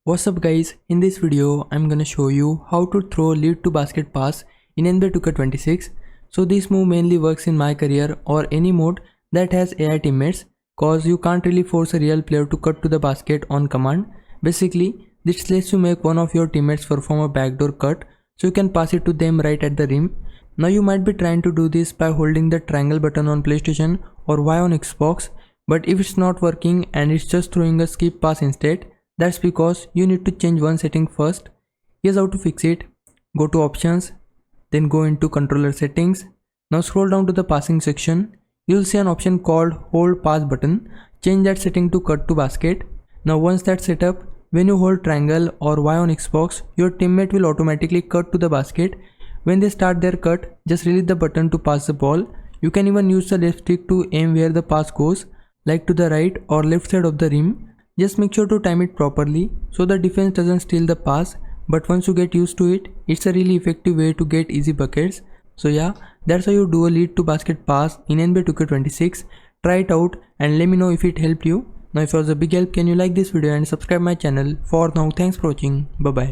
What's up guys, in this video I'm gonna show you how to throw lead to basket pass in NBA 2K26. So this move mainly works in my career or any mode that has AI teammates, cause you can't really force a real player to cut to the basket on command. Basically, this lets you make one of your teammates perform a backdoor cut so you can pass it to them right at the rim. Now you might be trying to do this by holding the triangle button on PlayStation or Y on Xbox, but if it's not working and it's just throwing a skip pass instead, that's because you need to change one setting first. Here's how to fix it. Go to options, then go into controller settings. Now scroll down to the passing section. You'll see an option called hold pass button. Change that setting to cut to basket. Now once that's set up, when you hold triangle or Y on Xbox, your teammate will automatically cut to the basket. When they start their cut, just release the button to pass the ball. You can even use the left stick to aim where the pass goes, like to the right or left side of the rim. Just make sure to time it properly so the defense doesn't steal the pass, but once you get used to it, it's a really effective way to get easy buckets. So yeah, that's how you do a lead to basket pass in NBA 2K26. Try it out and let me know if it helped you. Now if it was a big help, can you like this video and subscribe my channel. For now, thanks for watching. Bye bye.